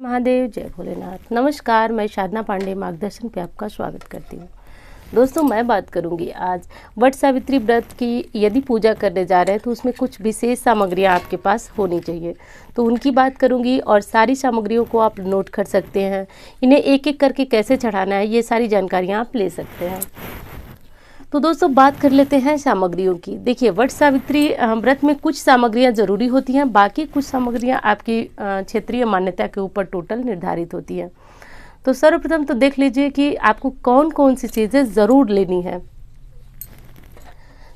महादेव, जय भोलेनाथ। नमस्कार, मैं साधना पांडे मार्गदर्शन पे आपका स्वागत करती हूँ। दोस्तों, मैं बात करूँगी आज वट सावित्री व्रत की। यदि पूजा करने जा रहे हैं तो उसमें कुछ विशेष सामग्रियाँ आपके पास होनी चाहिए, तो उनकी बात करूँगी। और सारी सामग्रियों को आप नोट कर सकते हैं, इन्हें एक एक करके कैसे चढ़ाना है ये सारी जानकारियाँ आप ले सकते हैं। तो दोस्तों, बात कर लेते हैं सामग्रियों की। देखिए, वट सावित्री व्रत में कुछ सामग्रियां ज़रूरी होती हैं, बाकी कुछ सामग्रियां आपकी क्षेत्रीय मान्यता के ऊपर टोटल निर्धारित होती हैं। तो सर्वप्रथम तो देख लीजिए कि आपको कौन कौन सी चीज़ें ज़रूर लेनी है।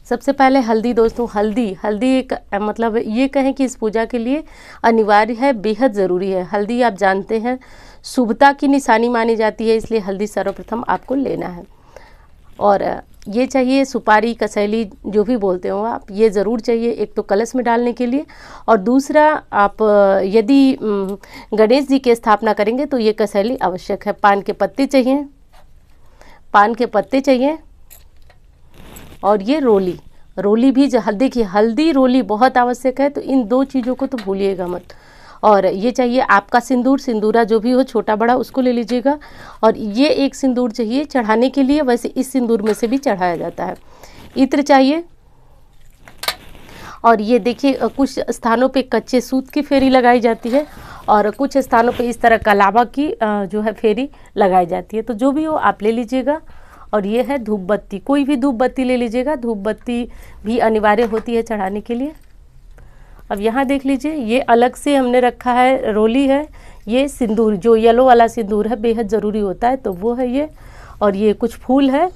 सबसे पहले हल्दी। दोस्तों, हल्दी एक मतलब ये कहें कि इस पूजा के लिए अनिवार्य है, बेहद ज़रूरी है। हल्दी आप जानते हैं शुभता की निशानी मानी जाती है, इसलिए हल्दी सर्वप्रथम आपको लेना है। और ये चाहिए सुपारी, कसैली, जो भी बोलते हो आप, ये ज़रूर चाहिए। एक तो कलश में डालने के लिए, और दूसरा आप यदि गणेश जी की स्थापना करेंगे तो ये कसैली आवश्यक है। पान के पत्ते चाहिए, और ये रोली भी देखिए, हल्दी रोली बहुत आवश्यक है, तो इन दो चीज़ों को तो भूलिएगा मत। और ये चाहिए आपका सिंदूरा जो भी हो, छोटा बड़ा, उसको ले लीजिएगा। और ये एक सिंदूर चाहिए चढ़ाने के लिए, वैसे इस सिंदूर में से भी चढ़ाया जाता है। इत्र चाहिए, और ये देखिए कुछ स्थानों पे कच्चे सूत की फेरी लगाई जाती है, और कुछ स्थानों पे इस तरह कलावा की जो है फेरी लगाई जाती है। तो जो भी हो आप ले लीजिएगा। और ये है धूप बत्ती, कोई भी धूप बत्ती ले लीजिएगा, धूप बत्ती भी अनिवार्य होती है चढ़ाने के लिए। अब यहाँ देख लीजिए, ये अलग से हमने रखा है, रोली है। ये सिंदूर, जो येलो वाला सिंदूर है, बेहद ज़रूरी होता है, तो वो है ये। और ये कुछ फूल है,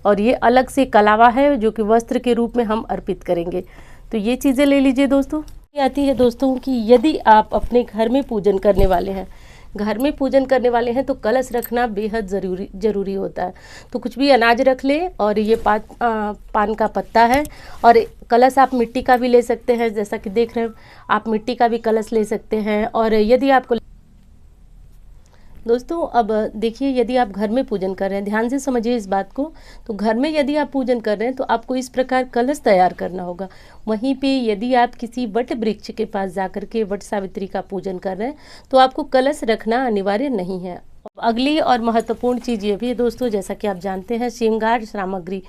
और ये अलग से कलावा है जो कि वस्त्र के रूप में हम अर्पित करेंगे। तो ये चीज़ें ले लीजिए। दोस्तों, आती है दोस्तों कि यदि आप अपने घर में पूजन करने वाले हैं तो कलश रखना बेहद ज़रूरी होता है। तो कुछ भी अनाज रख ले, और ये पान का पत्ता है, और कलश आप मिट्टी का भी ले सकते हैं, जैसा कि देख रहे हैं आप मिट्टी का भी कलश ले सकते हैं। और यदि आपको दोस्तों, अब देखिए, यदि आप घर में पूजन कर रहे हैं, ध्यान से समझिए इस बात को। तो घर में यदि आप पूजन कर रहे हैं तो आपको इस प्रकार कलश तैयार करना होगा। वहीं पे यदि आप किसी वट वृक्ष के पास जाकर के वट सावित्री का पूजन कर रहे हैं तो आपको कलश रखना अनिवार्य नहीं है। अगली और महत्वपूर्ण चीज़ ये भी है दोस्तों, जैसा कि आप जानते हैं, श्रृंगार सामग्री।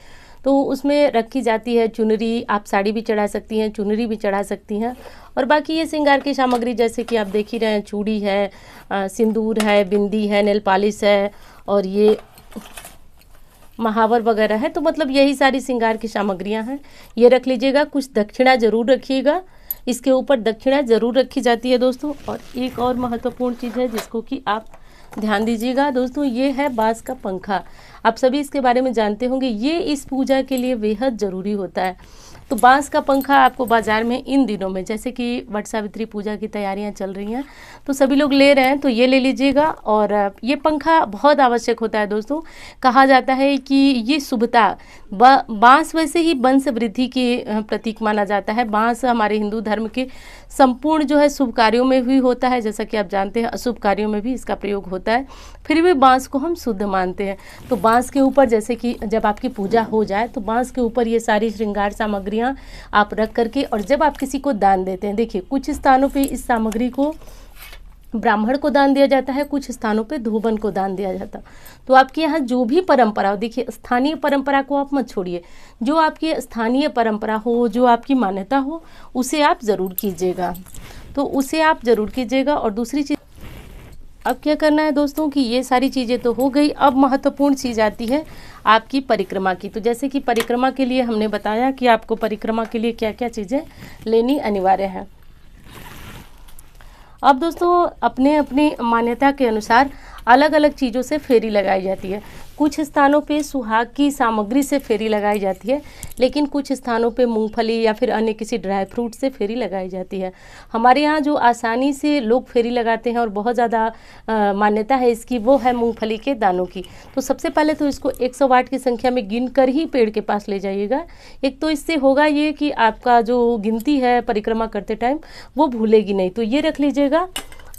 तो उसमें रखी जाती है चुनरी। आप साड़ी भी चढ़ा सकती हैं, चुनरी भी चढ़ा सकती हैं। और बाकी ये श्रृंगार की सामग्री, जैसे कि आप देख ही रहे हैं, चूड़ी है, सिंदूर है, बिंदी है, नेल पॉलिश है, और ये महावर वगैरह है। तो मतलब यही सारी श्रृंगार की सामग्रियां हैं, ये रख लीजिएगा। कुछ दक्षिणा जरूर रखिएगा, इसके ऊपर दक्षिणा जरूर रखी जाती है दोस्तों। और एक और महत्वपूर्ण चीज़ है जिसको कि आप ध्यान दीजिएगा दोस्तों, ये है बांस का पंखा। आप सभी इसके बारे में जानते होंगे, ये इस पूजा के लिए बेहद ज़रूरी होता है। तो बांस का पंखा आपको बाज़ार में इन दिनों में, जैसे कि वट सावित्री पूजा की तैयारियां चल रही हैं तो सभी लोग ले रहे हैं, तो ये ले लीजिएगा। और ये पंखा बहुत आवश्यक होता है दोस्तों। कहा जाता है कि ये शुभता, बांस वैसे ही वंश वृद्धि के प्रतीक माना जाता है। बांस हमारे हिंदू धर्म के संपूर्ण जो है शुभ कार्यों में भी होता है, जैसा कि आप जानते हैं अशुभ कार्यों में भी इसका प्रयोग होता है, फिर भी बांस को हम शुद्ध मानते हैं। तो बांस के ऊपर, जैसे कि जब आपकी पूजा हो जाए तो बांस के ऊपर ये सारी श्रृंगार सामग्रियां आप रख करके, और जब आप किसी को दान देते हैं, देखिए कुछ स्थानों पे इस सामग्री को ब्राह्मण को दान दिया जाता है, कुछ स्थानों पे धोबन को दान दिया जाता है। तो आपके यहाँ जो भी परंपरा हो, देखिए स्थानीय परंपरा को आप मत छोड़िए, जो आपकी स्थानीय परंपरा हो, जो आपकी मान्यता हो, उसे आप ज़रूर कीजिएगा। तो उसे आप ज़रूर कीजिएगा। और दूसरी चीज़ अब क्या करना है दोस्तों कि ये सारी चीज़ें तो हो गई। अब महत्वपूर्ण चीज़ आती है आपकी परिक्रमा की। तो जैसे कि परिक्रमा के लिए हमने बताया कि आपको परिक्रमा के लिए क्या क्या चीज़ें लेनी अनिवार्य है। अब दोस्तों, अपने अपनी मान्यता के अनुसार अलग अलग चीज़ों से फेरी लगाई जाती है। कुछ स्थानों पे सुहाग की सामग्री से फेरी लगाई जाती है, लेकिन कुछ स्थानों पे मूंगफली या फिर अन्य किसी ड्राई फ्रूट से फेरी लगाई जाती है। हमारे यहाँ जो आसानी से लोग फेरी लगाते हैं और बहुत ज़्यादा मान्यता है इसकी, वो है मूंगफली के दानों की। तो सबसे पहले तो इसको 108 की संख्या में गिन कर ही पेड़ के पास ले जाइएगा। एक तो इससे होगा ये कि आपका जो गिनती है परिक्रमा करते टाइम वो भूलेगी नहीं, तो ये रख लीजिएगा।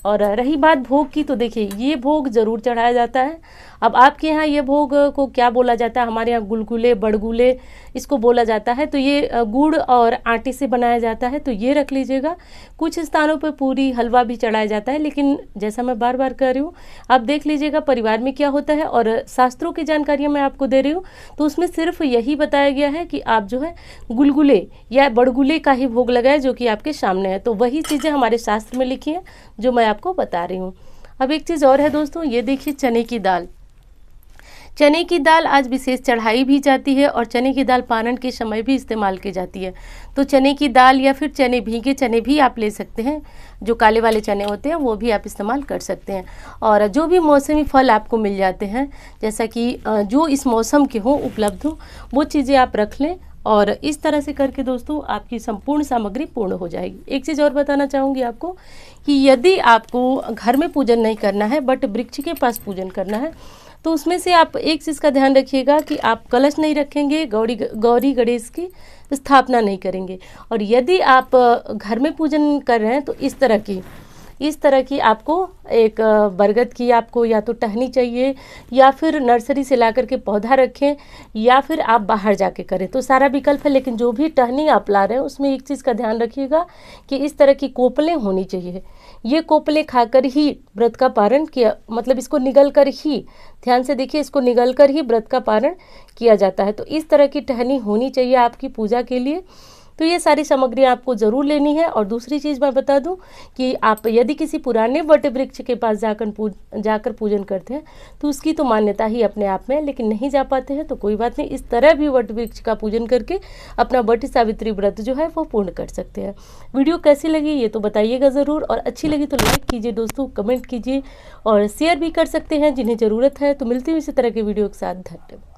और रही बात भोग की, तो देखिए ये भोग ज़रूर चढ़ाया जाता है। अब आपके यहाँ ये भोग को क्या बोला जाता है, हमारे यहाँ गुलगुले, बड़गुले इसको बोला जाता है। तो ये गुड़ और आटे से बनाया जाता है, तो ये रख लीजिएगा। कुछ स्थानों पर पूरी हलवा भी चढ़ाया जाता है, लेकिन जैसा मैं बार बार कह रही हूँ, आप देख लीजिएगा परिवार में क्या होता है और शास्त्रों की जानकारियाँ मैं आपको दे रही हूँ, तो उसमें सिर्फ यही बताया गया है कि आप जो है गुलगुले या बड़गुले का ही भोग लगाए, जो कि आपके सामने है। तो वही चीज़ें हमारे शास्त्र में लिखी हैं जो मैं आपको बता रही हूँ। अब एक चीज़ और है दोस्तों, ये देखिए चने की दाल। चने की दाल आज विशेष चढ़ाई भी जाती है और चने की दाल पारण के समय भी इस्तेमाल की जाती है। तो चने की दाल या फिर चने, भीगे चने भी आप ले सकते हैं, जो काले वाले चने होते हैं वो भी आप इस्तेमाल कर सकते हैं। और जो भी मौसमी फल आपको मिल जाते हैं, जैसा कि जो इस मौसम के हों, उपलब्ध हो, वो चीज़ें आप रख लें। और इस तरह से करके दोस्तों आपकी संपूर्ण सामग्री पूर्ण हो जाएगी। एक चीज़ और बताना चाहूँगी आपको कि यदि आपको घर में पूजन नहीं करना है बट वृक्ष के पास पूजन करना है, तो उसमें से आप एक चीज़ का ध्यान रखिएगा कि आप कलश नहीं रखेंगे, गौरी गणेश की स्थापना नहीं करेंगे। और यदि आप घर में पूजन कर रहे हैं तो इस तरह की आपको एक बरगद की आपको या तो टहनी चाहिए, या फिर नर्सरी से ला करके पौधा रखें, या फिर आप बाहर जाके करें, तो सारा विकल्प है। लेकिन जो भी टहनी आप ला रहे हैं उसमें एक चीज़ का ध्यान रखिएगा कि इस तरह की कोपलें होनी चाहिए। ये कोपलें खाकर ही व्रत का पारण किया, मतलब इसको निगल कर ही, ध्यान से देखिए, इसको निगल कर ही व्रत का पारण किया जाता है। तो इस तरह की टहनी होनी चाहिए आपकी पूजा के लिए। तो ये सारी सामग्री आपको ज़रूर लेनी है। और दूसरी चीज़ मैं बता दूं कि आप यदि किसी पुराने वट वृक्ष के पास जाकर पूजन करते हैं तो उसकी तो मान्यता ही अपने आप में है, लेकिन नहीं जा पाते हैं तो कोई बात नहीं, इस तरह भी वट वृक्ष का पूजन करके अपना वट सावित्री व्रत जो है वो पूर्ण कर सकते हैं। वीडियो कैसी लगी ये तो बताइएगा ज़रूर, और अच्छी लगी तो लाइक कीजिए दोस्तों, कमेंट कीजिए और शेयर भी कर सकते हैं जिन्हें ज़रूरत है। तो मिलती हूँ इसी तरह के वीडियो के साथ। धन्यवाद।